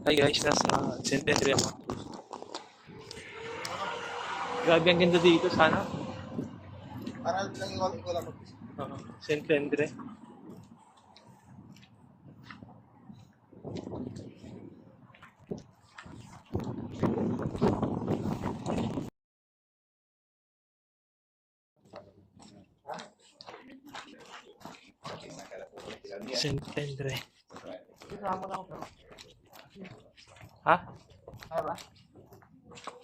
Hi guys, nasa St. Andre ako. Grabe ang ganda dito sana. Para lang ikaw lang mag St. Andre. St. Andre. Kasama lang ako. Ha? Para?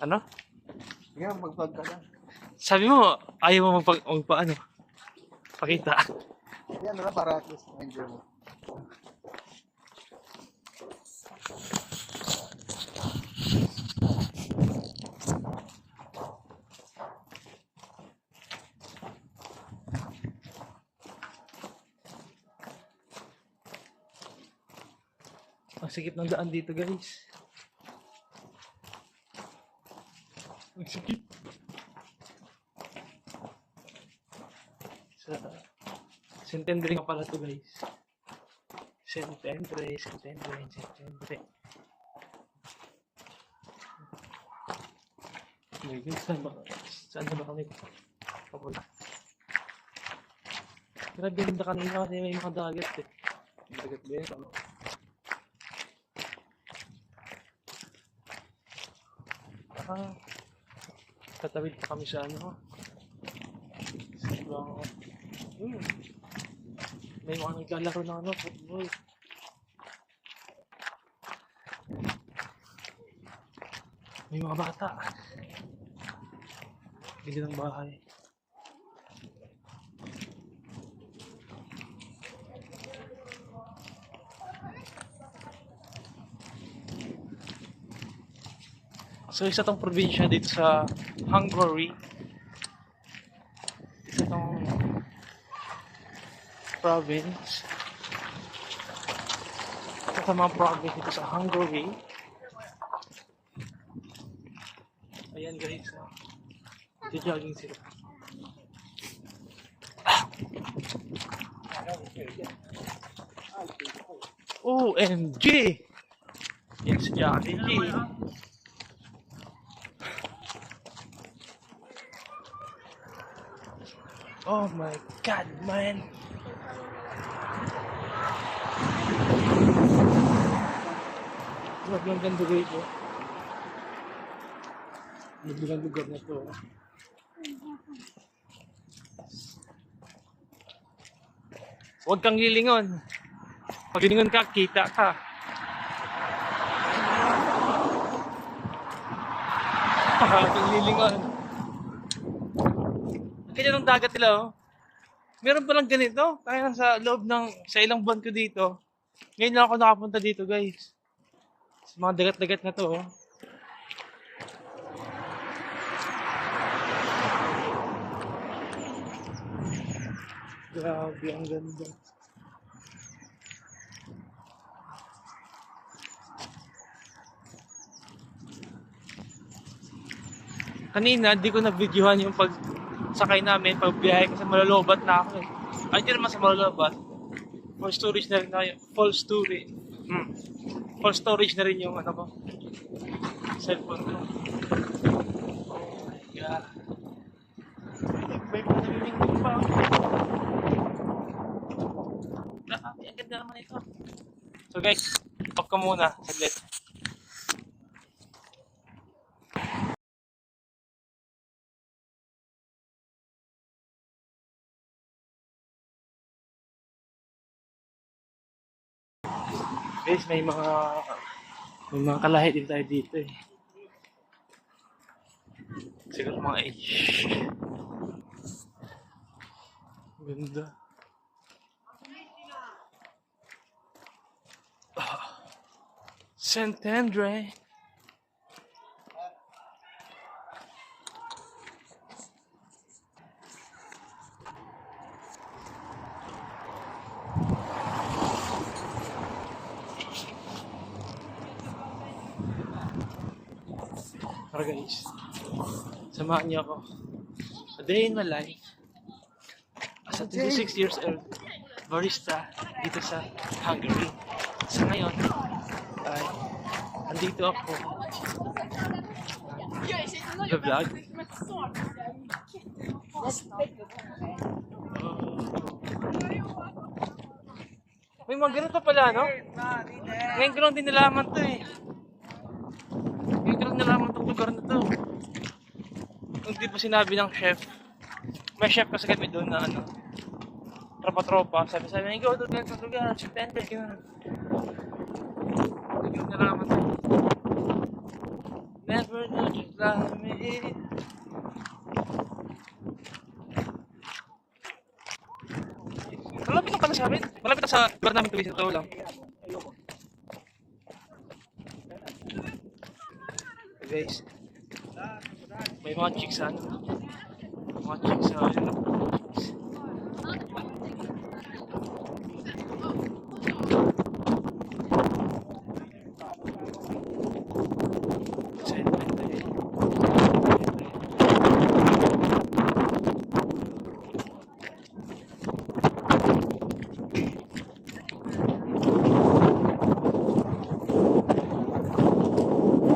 Ano? Sige, mag-vlog ka lang. Sabi mo, ayaw mo magpaano? Pakita. Yan na para at least enjoy mo. Ang sikip ng daan dito guys. Ang sikip. Sa St. Andre nga pala to guys. St. Andre, St. Andre, St. Andre. Okay guys, saan na ba kami papunta? Grabe ganda kanina kasi may mga dagat eh. Dagat ba yun? Ano? Tatawid pa kami sa ano. May mga naglalaro ng ano, football. May mga bata. Bili ng bahay. So isa tong probinsya dito sa Hungary. Isa tong province. Isa sa mga province dito sa Hungary. Ayan guys. Jogging sila. OMG! It's Johnny G. Oh my god, man! Grabe ang ganda dito. Grabe ang lugar na to. Huwag kang lilingon. Pag lilingon ka, kita ka. Huwag kang lilingon. Kaya ng dagat nila, oh. Meron palang ganito. Kaya sa loob sa ilang buwan ko dito. Ngayon lang ako nakapunta dito, guys. Sa mga dagat-dagat na to, oh. Grabe, ang ganda. Kanina, di ko na-videohan yung sakay namin, pagbiyahe kasi malalobat na ako eh. Ay, hindi naman sa malalobat. Full storage na rin na yun. Full storage. Full storage na rin yung ano ko. Cellphone ko. Oh my god. May panaliming pa. Grabe, ang ganda naman ito. So guys, off ko muna. Saglit. Guys, may mga kalahi din tayo dito eh. Siguro mga age. Ganda. St. Andre. Tara guys, samahan niyo ako. A day in my life as a 26 years old barista dito sa Hungary. Sa ngayon, Hi. Andito ako. The vlog? May mga ganito pala, no? Ngayon ko lang din nalaman to eh. Ngayon ko lang nalaman itong lugar na to. Kung di pa sinabi ng chef. May chef kasi kami doon na ano. Tropa-tropa. Sabi, go to ganitong lugar. September, gano'n. Hindi ko nalaman to. Never know just like me. Malapit lang pala sa amin. Malapit lang sa lugar namin tuloy sa tao lang. Okay, guys. May mga chicks ano. Mga chicks sa ano.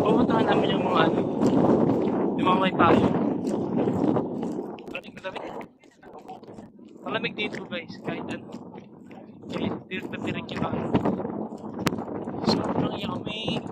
Pupuntahan namin yung mga ano. Yung mga may payo. Malamig dito guys, kahit ano. Kahit dito patirik yung ano. Sobrang yummy.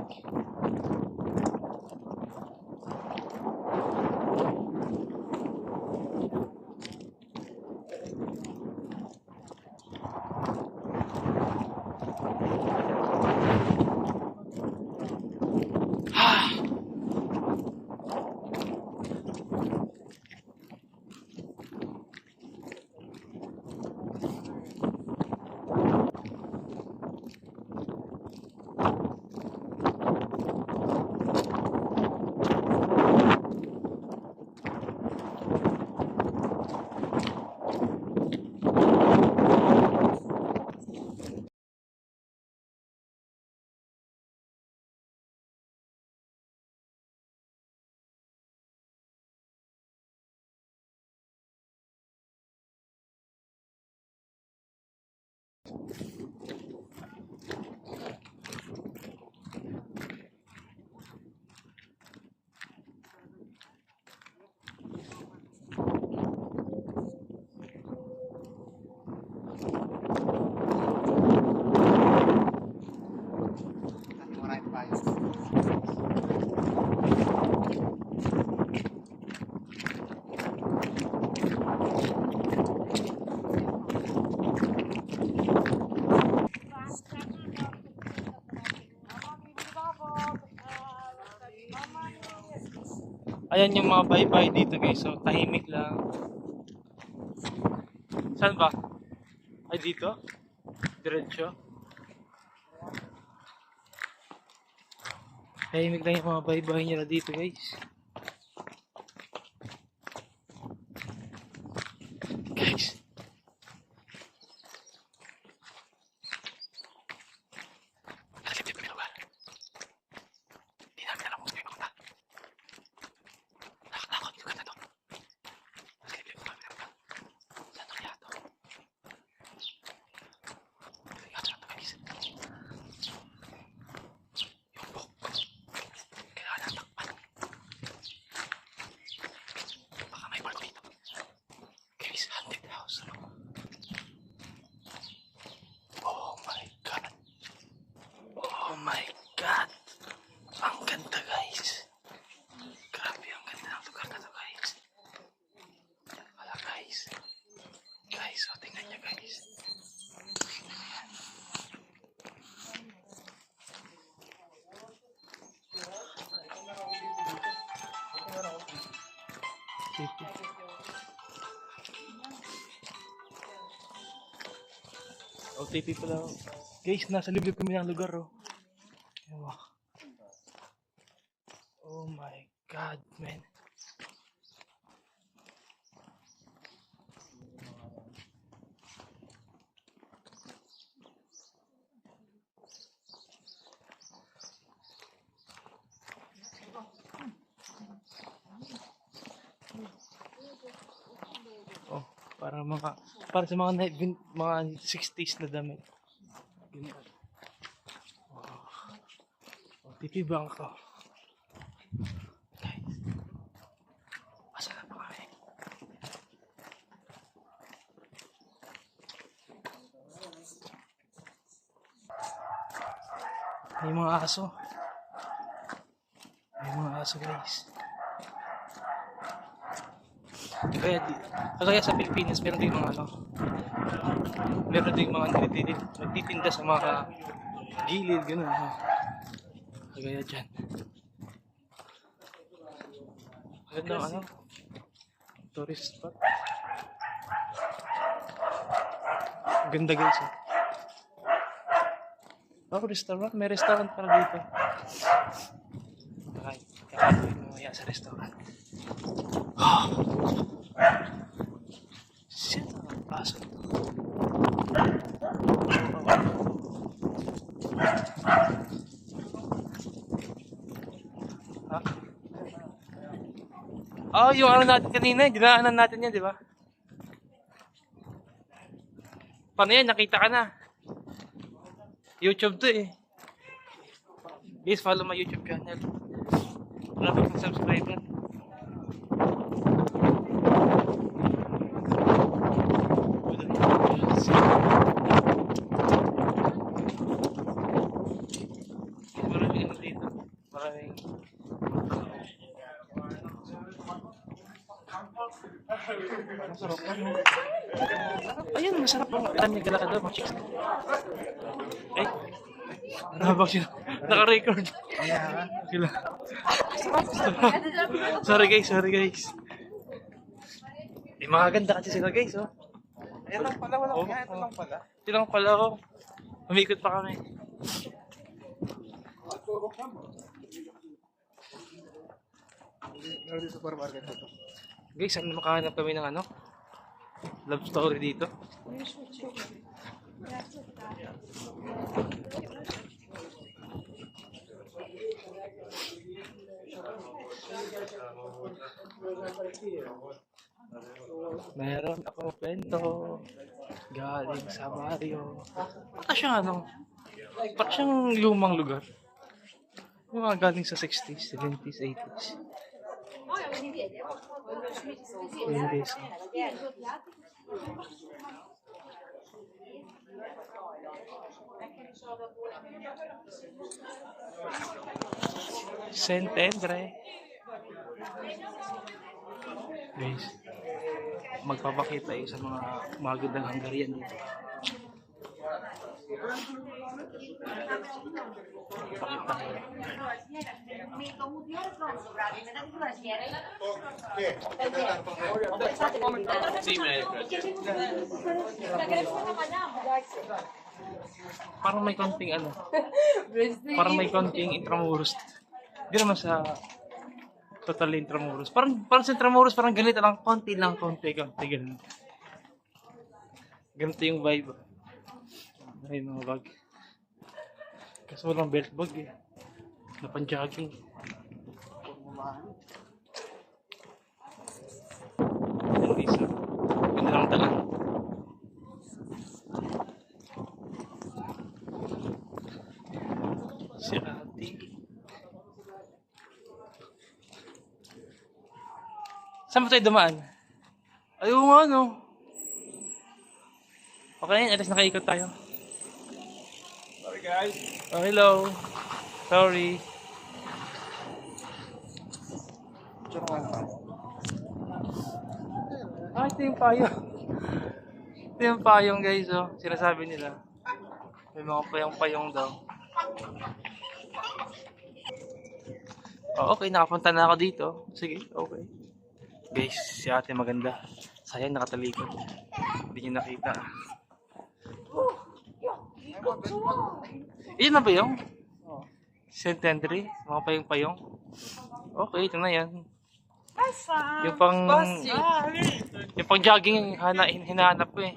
Maraming payo. Ayan yung mga bye-bye dito guys. So tahimik lang. Saan ba? Ay dito? Diretso? Tahimik lang yung mga bye-bye nila dito guys. Guys. Nakalipit kami lugar. Hindi namin alam kung saan kami mapunta. Nakatakot yung lugar na to. Nakalipit kami lugar. Saan kaya to? Kaya saan to guys? Yung buhok ko. Kailangan takpan. Baka may barko dito. Guys, haunted house. Oh my god. Oh my god. Ang ganda guys. Grabe ang ganda ng lugar na to guys. Wala guys. Guys, oh tingnan nyo guys. OTP pala. Guys, nasa liblib kami ng lugar oh. Ewa. Oh my god, man. Oh, para sa mga 60s na damit. Ganyan. Titibang ako. Guys. Asa na pa kami? May mga aso. May mga aso guys. Kagaya sa Pilipinas, meron din mga ano. Meron din mga nagtitinda sa mga gilid, gano'n. Kagaya dyan. Ganda ano? Tourist spot. Ganda guys. Oh, restaurant. May restaurant para dito. Kakain mo mamaya sa restaurant. Shit, ang paso. Ha? Oh, yung ano natin kanina, dinaanan natin yan, di ba? Paano yan? Nakita ka na. YouTube to eh. Please follow my YouTube channel. Wala pa kang subscriber. Maraming ano dito. Maraming masarap ano. Ayun, masarap po. Dami galak daw, mga chicks. Ay. Habang sila. Naka-record. Sila. Sorry guys. Eh, mga ganda kasi sila guys, oh. Ayan lang pala, wala kaya. Ito lang pala. Ito lang pala, oh. Umikot pa kami. Meron din supermarket dito. Guys, saan makahanap kami ng ano? Love story dito. Meron akong kwento galing sa baryo. Baka siyang ano? Baka siyang lumang lugar. Yung mga galing sa 60s, 70s, 80s. Hindi so. Sentendre. Guys, magpapakita tayo sa mga magandang Hungarian dito. Pakita ko. Parang may konting ano. Parang may konting intramuros. Hindi naman sa totally intramuros. Parang sa intramuros parang ganito lang, konti, ganun. Ganito yung vibe. Ay, mga bag. Kasi walang belt bag eh. Napan jogging. Ang isa. Ganda lang talan. Si Ate. Saan ba tayo dumaan? Ayaw nga no. Okay na yun, alas nakaikot tayo. Sorry guys. Oh, hello. Sorry. Ah, ito yung payong. Ito yung payong guys, oh. Sinasabi nila. May mga payong-payong daw. Oh, okay, nakapunta na ako dito. Sige, okay. Guys, si ate maganda. Sayang nakatalikod. Hindi niyo nakita. Iyan na ba yung? Sentendre? Mga payong-payong? Okay, ito na yan. Yung pang jogging hinahanap ko eh.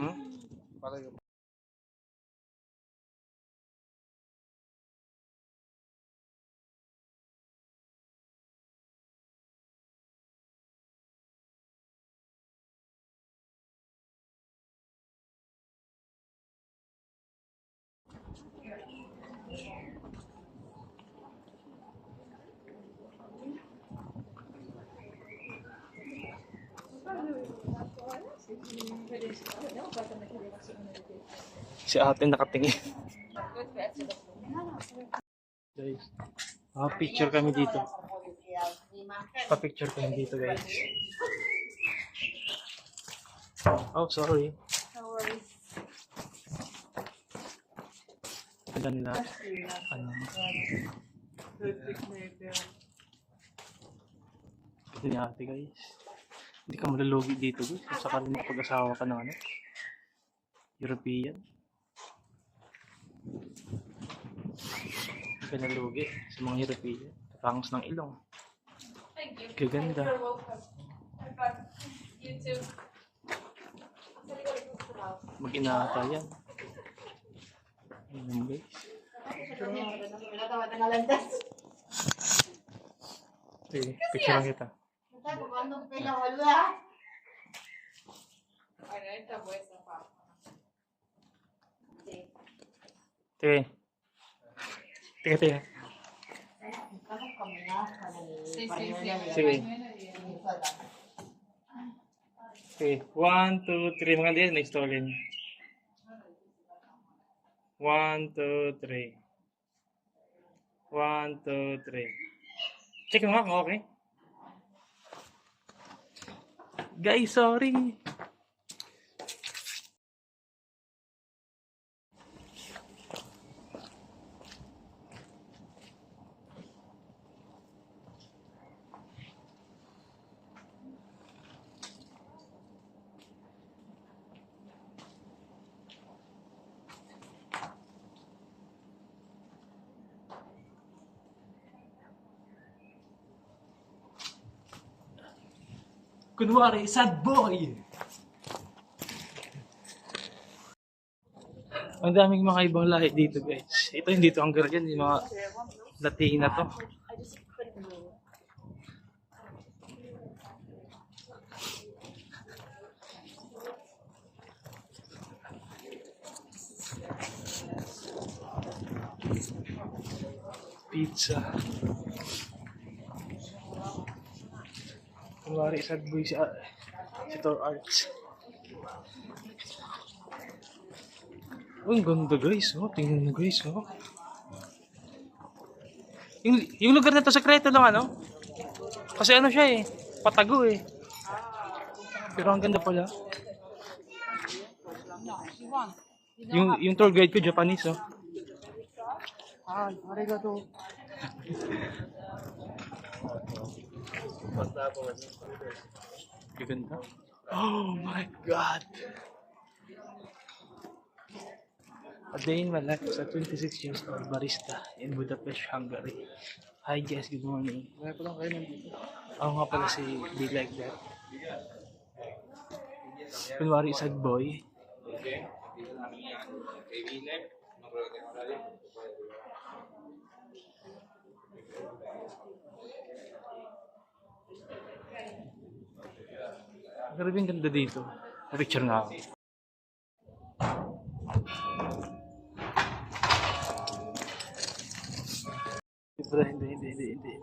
Hmm? Si ate nakatingin. Guys, picture kami dito. Pa-picture kami dito, guys. Oh, sorry. No worries. Ganda nila. Ano? Ito ni ate, guys. Hindi ka malulugi dito, guys. Kung sakaling makapag-asawa ka ng ano, European. Hindi ka nalugi sa mga European. Tangos ng ilong. Thank you. Gaganda. You're welcome. You too. Mag-inata yan. Ayun, guys. Sige, picture lang kita. Sige. Sige, sige. Sige. Okay, 1, 2, 3. Mga din, next ulit. 1, 2, 3. 1, 2, 3. Check mo nga kung okay. Guys, sorry. Kunwari, sad boy! Ang daming mga ibang lahi dito, guys. Ito hindi to Hungarian, yung mga Latina to. Pizza. Kunwari, sad boy si Tor Arts. Oh, ang ganda, guys. Oh, tingnan mo, guys. Oh. Yung lugar na to, sekreto lang, ano? Kasi ano siya eh, patago eh. Pero ang ganda pala. Yung tour guide ko, Japanese, oh. Arigato. Ganda. Oh my God! A day in my life as a 26 years old barista in Budapest, Hungary. Hi guys, good morning. Kaya ko lang kayo nandito. Ako nga pala si Be Like That. Kunwari sad boy. Grabe ang ganda dito. Picture nga ako. Hindi.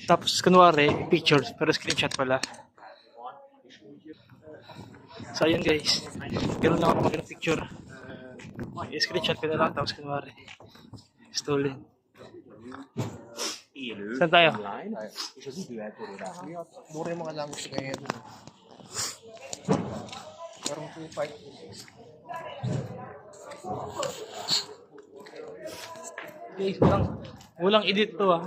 Tapos kunwari, pictures, pero screenshot pala. So ayun guys, ganoon lang ako mag-picture. I-screenshot ko na lang, tapos kunwari, stolen. Saan tayo? Mura yung mga language ngayon. Parang 2.5. Guys, walang edit to ah.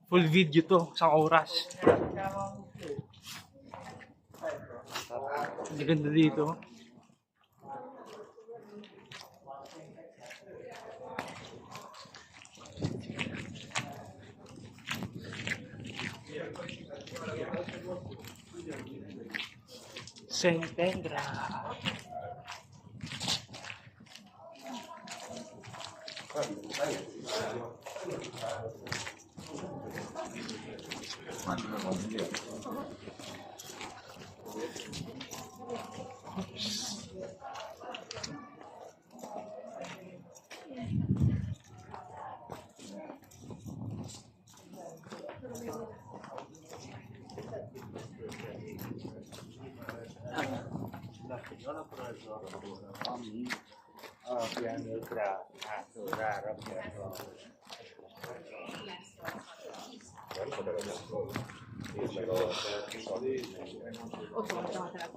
Full video to, isang oras. Ang ganda dito. Saint Pendra.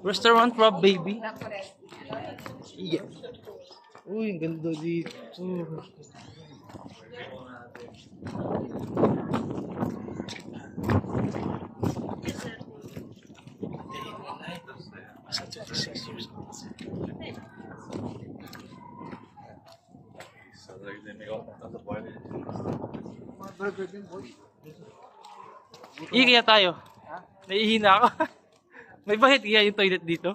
Restaurant Rob Baby. Yeah. Uy, ang ganda dito. Asa 26 years old. Mga burger din, boy. Kaya tayo. Ha? Naihina ako. May bahit kaya yung toilet dito?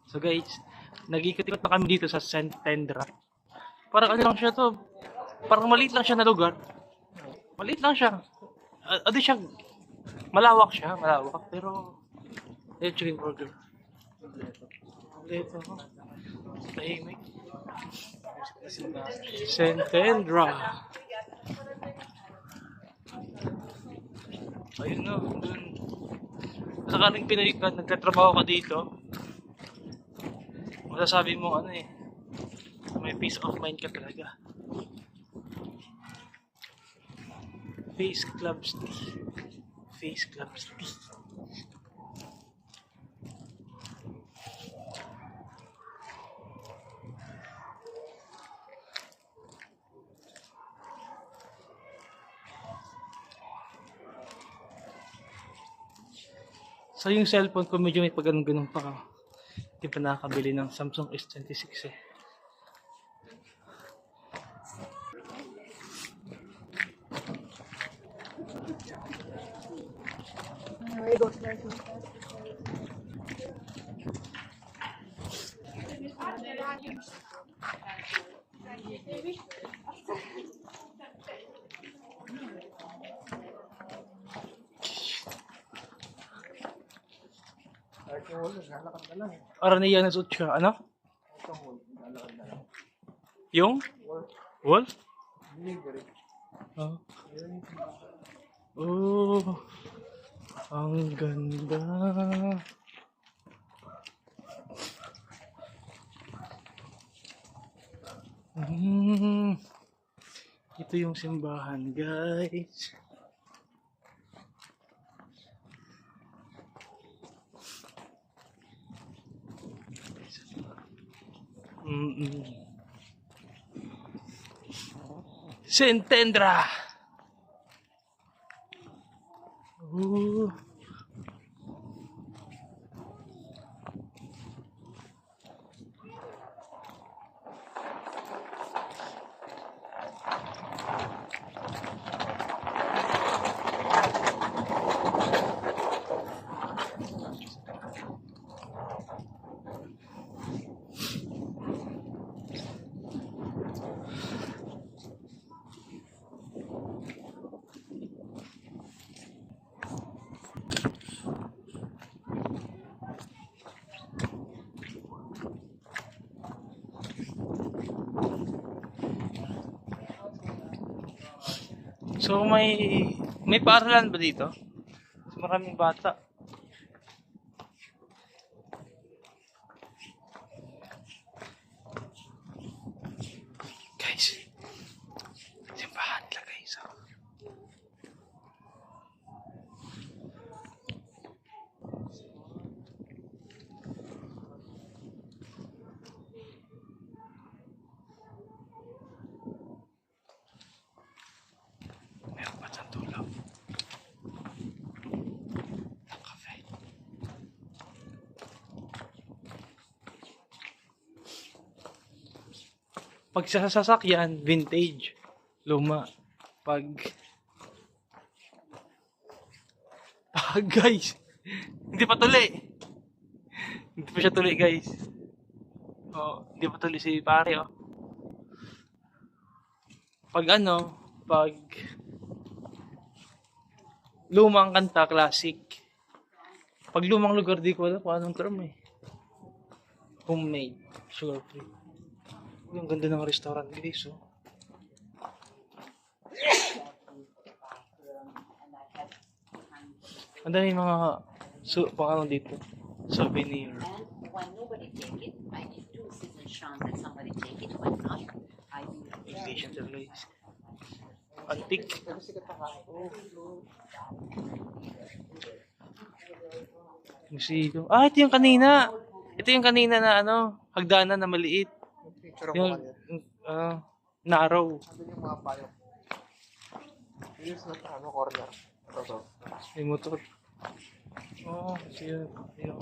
So guys, nag-ikot-ikot na kami dito sa Santendra. Parang ano lang siya to. Parang maliit lang siya na lugar. Maliit lang siya. Ano siya? Malawak siya, malawak. Pero, ayun, chicken burger. Kompleto. Tahimik. Santendra. Ayun na, dun. Sakaling Pinoy ka, nagtatrabaho ka dito. Masasabi mo ano eh, may peace of mind ka talaga. Face Clubs Tea. Face Clubs Tea. So yung cellphone ko medyo may pag-ganun-ganun pa. Hindi pa nakakabili ng Samsung S26 eh. Kahit yung wall, naglalakad ka lang. Araniya na suot siya. Ano? Itong wall, naglalakad ka lang. Yung? Wall, Wall? delivery. Oh. Ayun yung simbahan. Oh. Ang ganda. Ito yung simbahan, guys. Sentendra. So may paaralan ba dito? Maraming bata. Guys, simbahan nila guys. Meron pa dyan tulog. Ng kafe. Pag sa sasakyan, vintage. Luma. Pag guys, hindi pa tuli. Hindi pa siya tuli guys. Oh, hindi pa tuli si pare oh. Pag lumang kanta, classic. Pag lumang lugar, di ko alam kung anong term eh. Homemade, sugar free. Ang ganda ng restaurant guys oh. Ang dami mga So, pangalan dito. Souvenir. And when nobody take it, I give 2% chance that somebody take it. When not, I do. Invitation to place. Antique. Pero sikat na kain. Musiko. Ah, ito yung kanina. Ito yung kanina na ano, hagdanan na maliit. Picture ko Yung, kanina. narrow. Sabi yung mga payo. Here's na corner. Ito. May motor. Oo, siya. Ayun.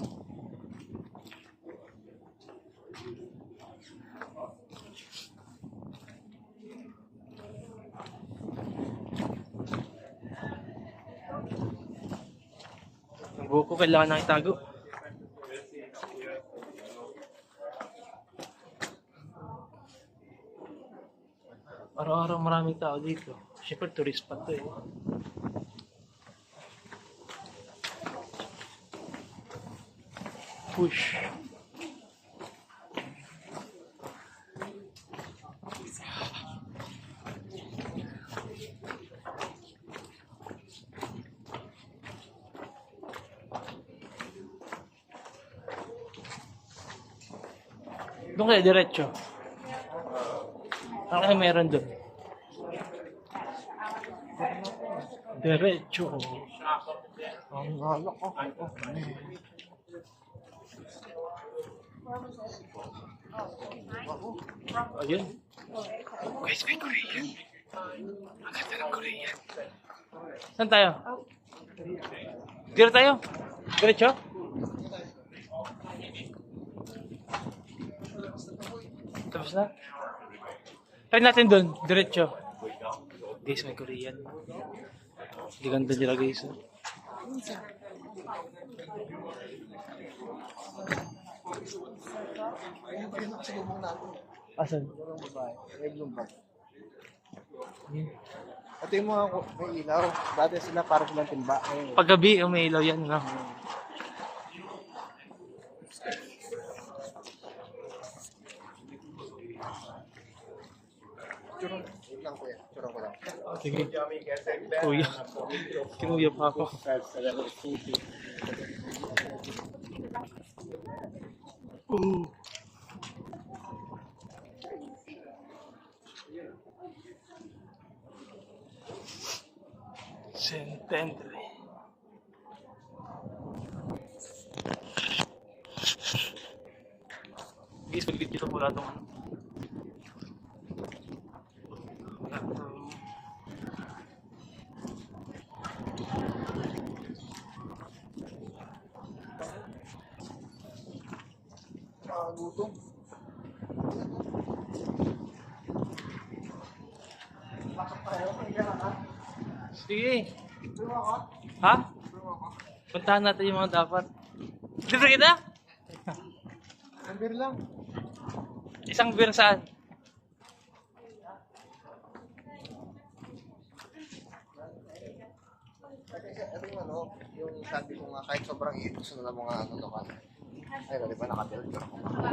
Ang buhok ko kailangan nang itago. Araw-araw maraming tao dito. Siyempre, tourist pa to eh. Push. Doon kayo, diretso. Ano kayo meron doon? Diretso. Ang alak ko. Ayun. Guys, may Korean. Ang ganda ng Korean. Saan tayo? Dito tayo? Diretso? Tapos na? Try natin doon. Diretso. Guys, may Korean. Hindi ganda nila guys. Oh. Asan? Yung babae. May Bloomberg. Ito yung mga may ilaw. Dati sila para silang timba. Ngayon, Paggabi, may ilaw yan. No? Turong. Wait lang kuya. Turong ko lang. Sige. Kuya. Kinuya pa ako. Ooh. Centenary. Guys, pag-video dito wala itong ano. Wala itong... Gutom. Sige. Ha? Puntahan natin yung mga dapat. Dito kita? Ang beer lang. Isang beer saan? Ito yung ano, yung sabi ko nga kahit sobrang init gusto na mga ano lokal. Ay, di ba nakabuild ko na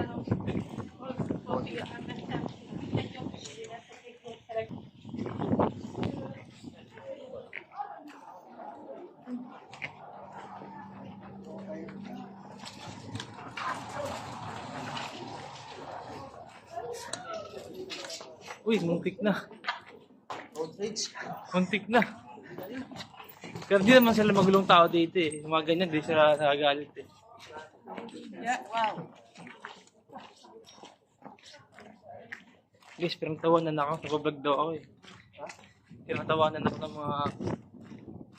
Uy, muntik na. road rage. Muntik na. Pero di naman sila magulong tao dito eh. Yung mga ganyan, di sila nakagalit eh. Wow. Guys, pinagtawanan ako. Nag-vlog daw ako eh. Pinagtawanan ako ng mga...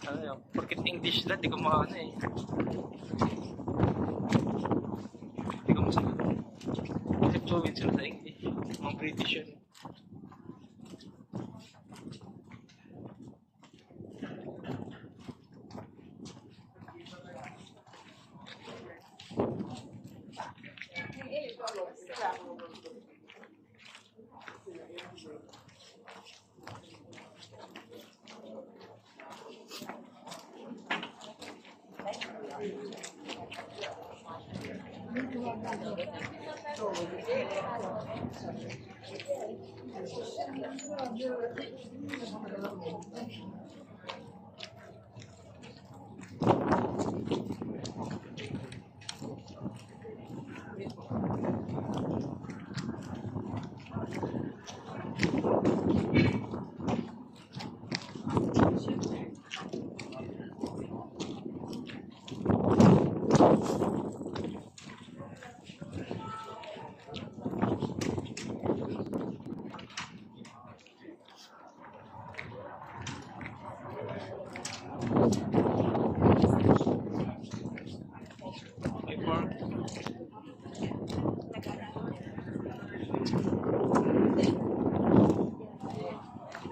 Ano yun? Porkit English lang, di ko mga ano eh. Di ko masagot. Kasi fluent sila sa English. Mga British yun.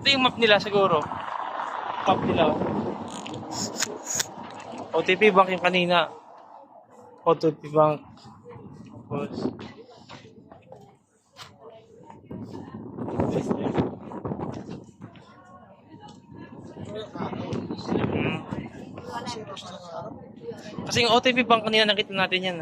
Ito yung map nila siguro. Map nila. OTP Bank yung kanina. OTP Bank. Tapos. Kasi yung OTP Bank kanina nakita natin yan.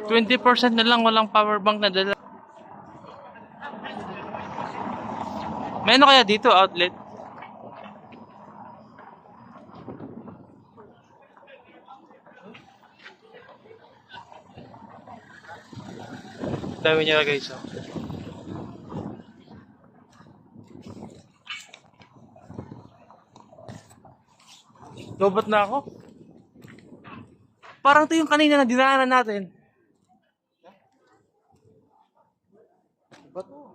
20% na lang, walang power bank na dala. May ano kaya dito, outlet? Dami niya guys, oh. Lobat na ako. Parang ito yung kanina na dinaanan natin. Ba't mo?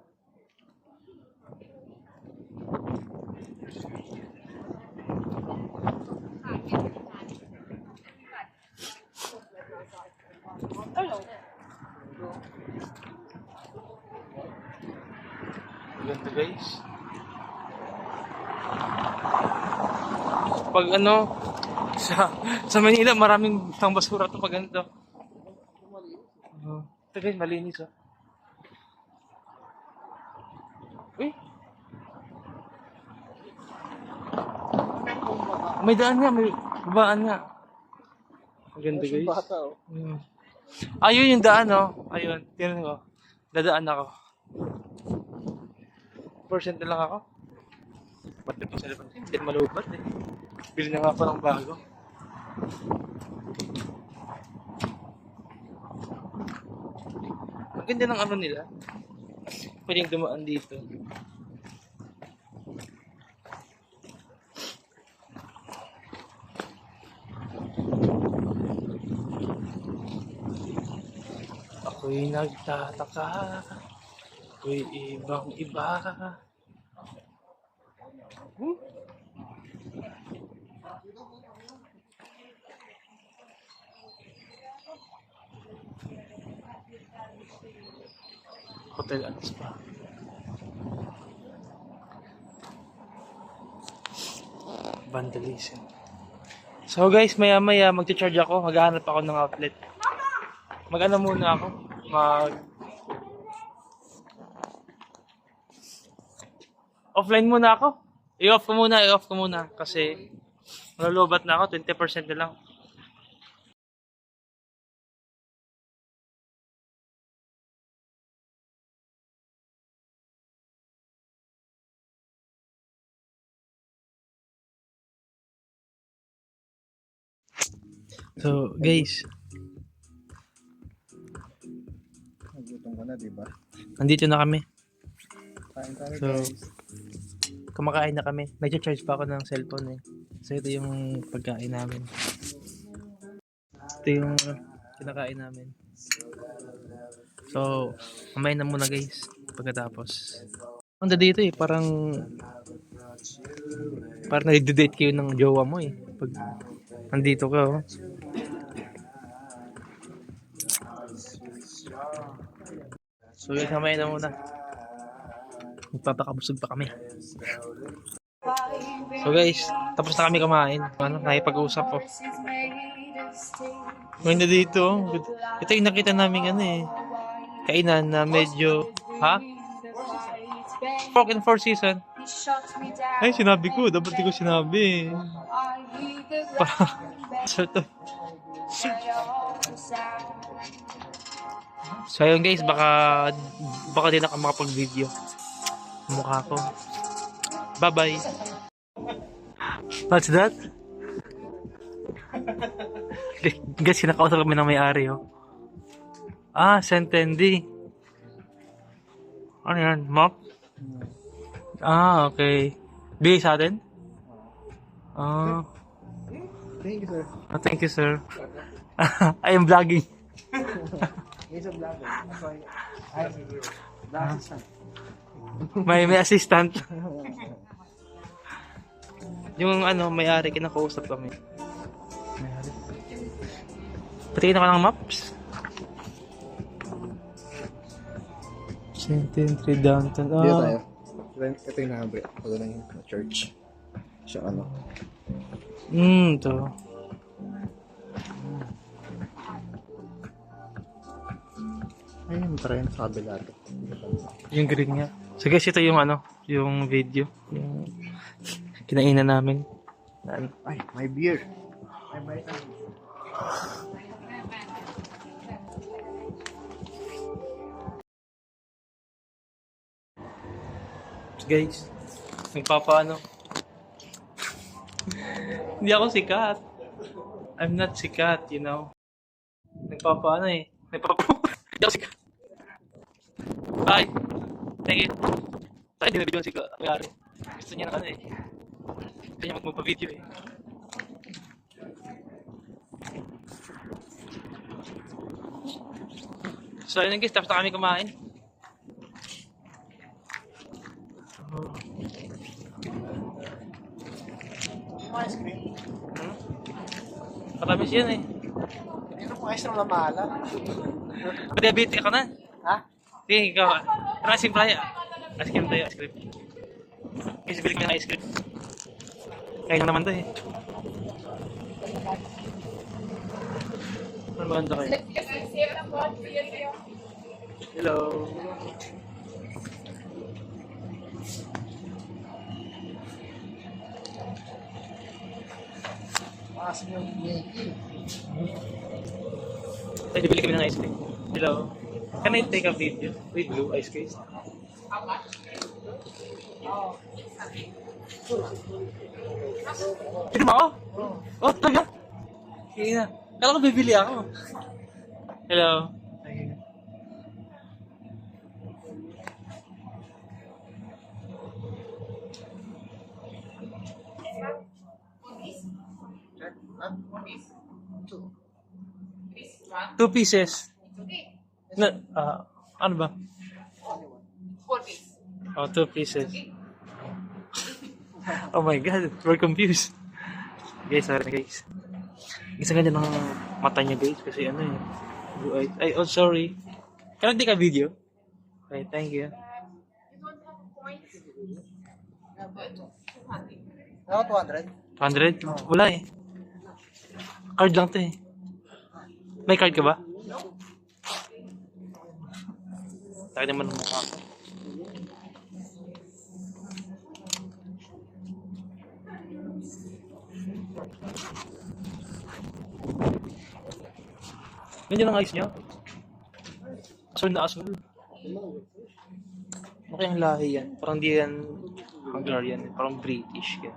Ganda guys. Pag ano, sa Manila maraming tang basura to pag ganito. Ito guys, malinis oh. Uy. May daan nga, may babaan nga. Ang ganda guys. Bata, oh. Ayun yung daan oh. Ayun, tingnan ko. Dadaan ako. Percent na lang ako. Ba't na pa sa labas? Hindi malubat eh. Bili na nga pa ng bago. Ang ganda ng ano nila. Pwedeng dumaan dito. Ako'y nagtataka. Ako'y ibang iba. Hotel and Spa. Vandalism. So guys, maya-maya magcha-charge ako. Maghahanap ako ng outlet. Mag-ano muna ako. Offline muna ako. I-off ko muna. Kasi malulubat na ako. 20% na lang. So guys, Nagutom ka na, di ba? nandito na kami. Kain kami, So, guys. kumakain na kami. Nag-charge pa ako ng cellphone eh. So ito yung pagkain namin. Ito yung kinakain namin. So, kumain na muna guys. Pagkatapos. Ang dito eh, parang nag-date kayo ng jowa mo eh. Pag nandito ka oh. So guys, kumain na muna. Magpapakabusog pa kami. So guys, tapos na kami kumain. Ano, nakipag-usap po. Maganda dito. Ito yung nakita namin ano eh. Kainan na medyo, ha? Pork and Four Seasons. Ay, sinabi ko. Dapat di ko sinabi. So ito. So ayun guys, baka din ako makapag-video. Mukha ko. Bye-bye. What's that? Guys, kinakausap kami ng may-ari, oh. Ah, Sentendi. Ano yan? Map? Ah, okay. Bigay sa atin? Ah, Thank you, sir. thank you, sir. I am vlogging. He's a vlogger. That's why I'm the assistant. May assistant. Yung ano, may-ari, kinakausap kami. May-ari. Patingin ako ng maps. Centenary Downtown. Dito Ah. tayo. Ito yung nahabri. Ito na yung church. Siya ano. To. Ayun, tara yun sa kabila. Yung green nga. So guys, ito yung ano, yung video. Yung kinainan namin. Ano? Ay, may beer. May vitamin. Guys, nagpapaano. Hindi ako sikat. I'm not sikat, you know. Nagpapaano eh. Hindi ako sikat. Bye. Thank you. Tayo din na video sikat. Mayari. Gusto niya na ano eh. Gusto niya magpa-video eh. So ayun guys, tapos na kami kumain. Ice cream. Matamis yan eh. Mayroon kong ice cream na mahala. Diabetic ka na. Ha? Sige, ikaw. Tara, ice cream tayo. Ice cream tayo, ice cream. Kasi bili kami ng ice cream. Kaya naman to eh. Maganda kayo. Hello. Maasim yung Mickey. Ay, bili kami ng ice cream. Hello. Can I take a video with blue ice cream? Pwede mo ako? Oh, talaga? Sige na. Kala ko bibili ako. Hello. Two pieces. Na, ano ba? 4 piece. Oh, 2 pieces. Oh my god, we're confused. Guys, sorry guys. Isa ganda ng mata niya guys kasi ano eh. Blue eyes. Ay, oh sorry. Can I take a video? Okay, thank you. You don't have points? Ako 200. 100? Wala eh. Card lang to eh. May card ka ba? Taki naman ang mukha ko. Ganyan ang ayos niya. Asul na asul. Ano kayang lahi yan? Parang di yan Hungarian. Parang British. Yan.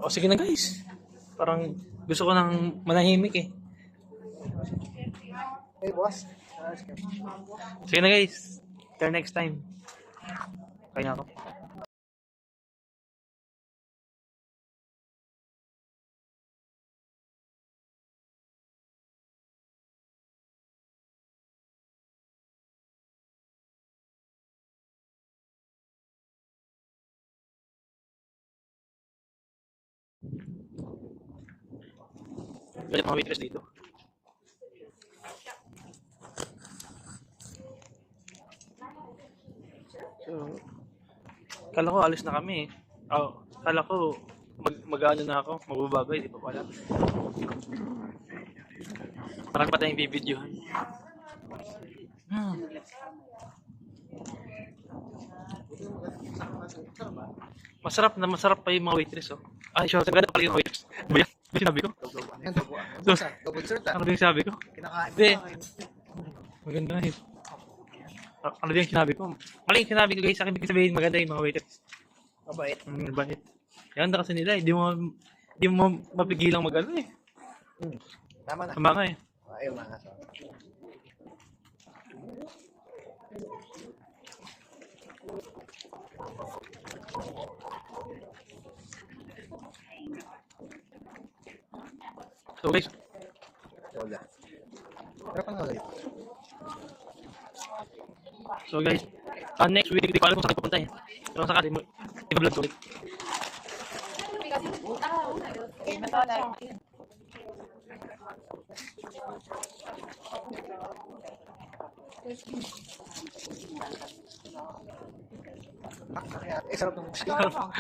O sige na guys. Parang gusto ko nang manahimik eh. Hey, boss. Sige na guys. Till next time. Kaya na ako. Balik mga waitress dito. So, kala ko alis na kami eh. Oh, kala ko mag-ano na ako, magbabagay, di pa pala. Marami pa tayong bibidyohan. Masarap pa yung mga waitress oh. Ay, sure, sagada pala yung waitress. Ba yan? Ano sinabi ko? Yan, double dessert. Ano ba yung sabi ko? Kinakain. Hindi. Maganda eh. Ano din yung sinabi ko? Mali yung sinabi ko guys, sa akin ibig sabihin maganda yung mga waiters. Mabait. Mabait. Yan na kasi nila, di mo mapigilang mag ano eh. Tama na. Tama nga eh. Ayun na nga. So guys, Wala. Pero pang wala. next week, hindi ko alam kung saan pupunta eh. Pero sakali mo, i-vlog ko ulit. Sarap ng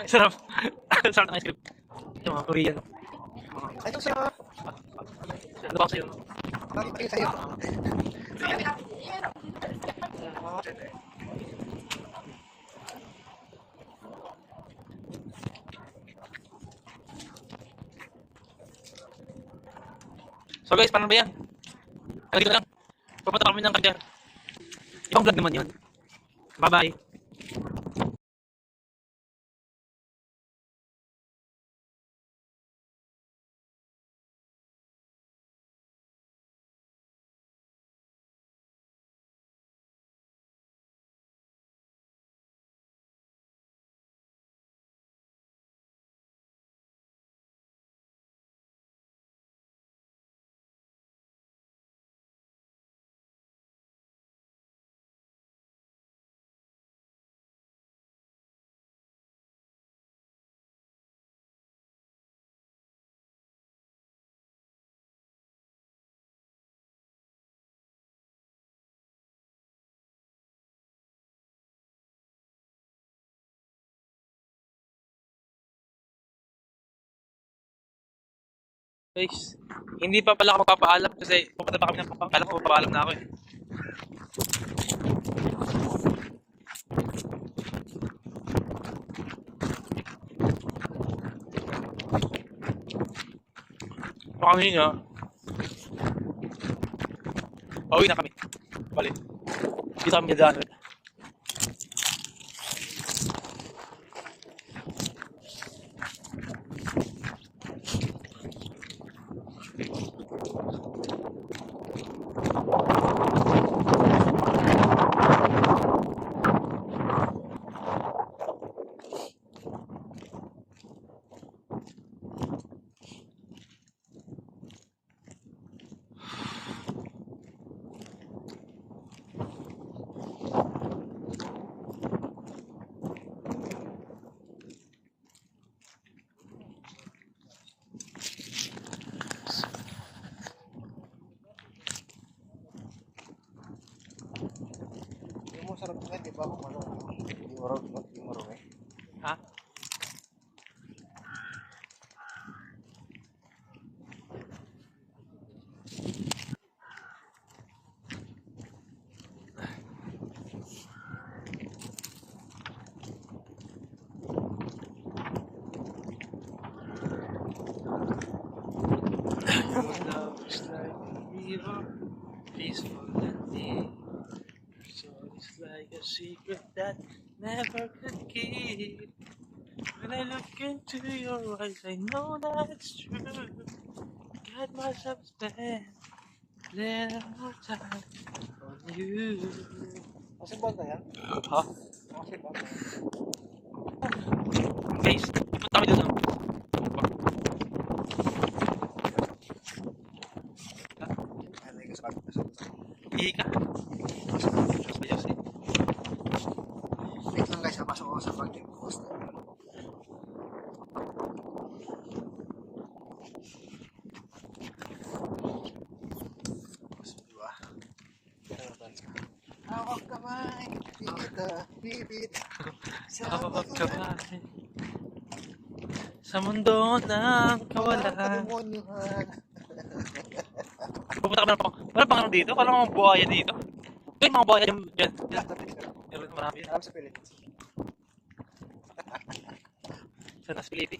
Sarap. Sarap ng ice cream. Yung mga Korean. Ay, ito sa'yo. Ano ba sa'yo? Bakit kayo sa'yo? So guys, paano ba yan? Dito lang. Pupunta kami ng Kajar. Ibang vlog naman yun. Bye-bye. Guys, hindi pa pala ako magpapaalam kasi pupunta pa kami ng Pampanga. Kala ko magpapaalam na ako eh. Pakangin nga. Pauwi na kami. Balik. Dito kami dadaan ulit. Yung mo sarap nga, di ba? Kung ano, hindi mo raw, eh. Ha? Love is like a river, peaceful and deep. So it's like a secret that never could keep. When I look into your eyes, I know that it's true. Got myself spent little more time on you. Kasi ba na yan? Ha? Kasi ba na yan? Guys, punta kami doon. Ano yung kasama ko? Hindi ka. Basta Diyos eh. Wait lang guys, napasok ako sa pag-tip post. Diba? Hawak kamay, bibit. Hawak kamay sa mundo ng kawalan. Demonyohan. Pupunta kami ng pang... Wala pang ano dito? Wala mga buhaya dito. May mga buhaya dyan. Meron marami. Alam sa Philippines. Sa Las Pilipi.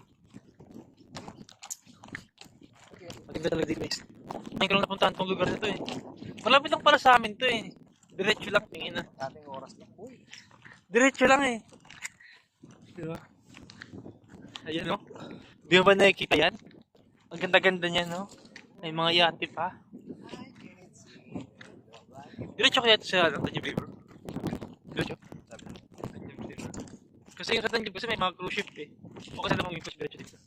Maganda talaga dito guys. Ngayon ko lang napuntahan tong lugar na to eh. Malapit lang para sa amin to eh. Diretso lang, tingin na. Dating oras na. Uy, Diretso lang eh. Diba? Ayan o. Di mo ba nakikita yan? Ang ganda-ganda niya, no? May mga yate pa. Diretso kaya ito sa Tanjung River. Diretso. Tanjung River. Kasi yung sa Tanjung kasi may mga cruise ship eh. O kasi namang yung diretso dito.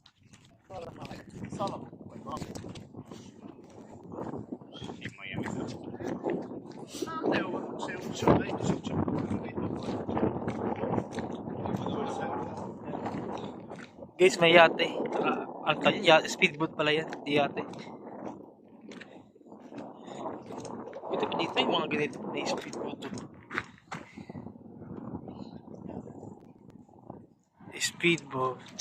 Guys, may yate. Ang tawag yun, speedboat pala yan. Di yate. Ito pa dito yung mga ganito na speedboat. Speedboat.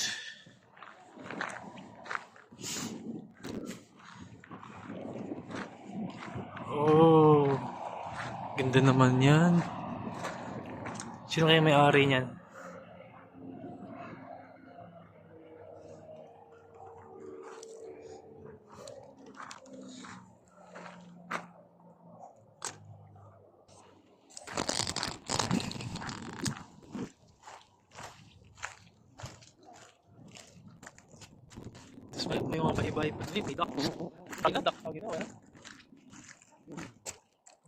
Oh, ganda naman yan. Sino kaya may-ari niyan? Tapos may mga bahay-bahay pa. May ducks. Taga duck. Tawag ito, wala?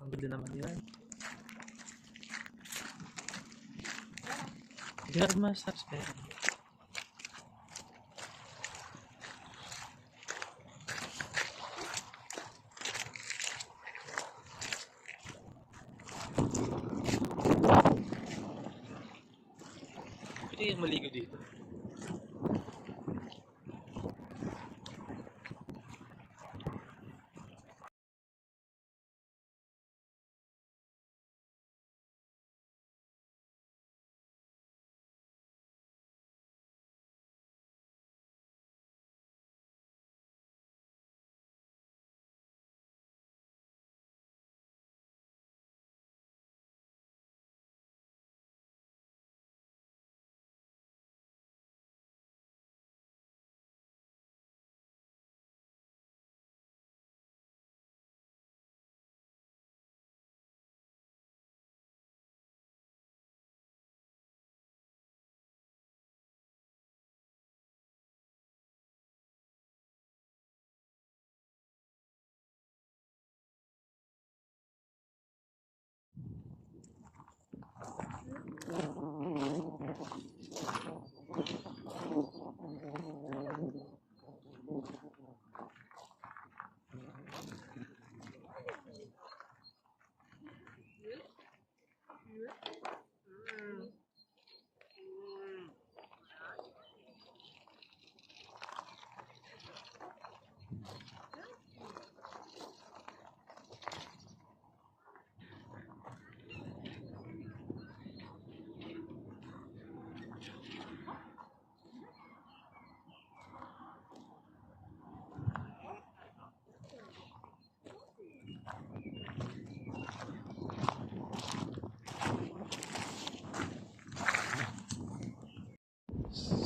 Ang ganda naman yan. Garma subscribe. Pwede yung maligo dito.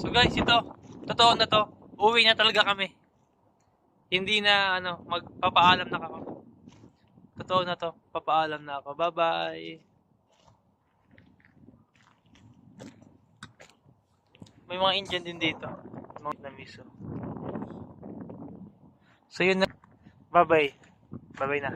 So guys, ito, totoo na to. Uwi na talaga kami. Hindi na magpapaalam na ako. Totoo na to. Papaalam na ako. Bye-bye. May mga Indian din dito. Mga Namiso. So yun na. Bye-bye. Bye-bye na.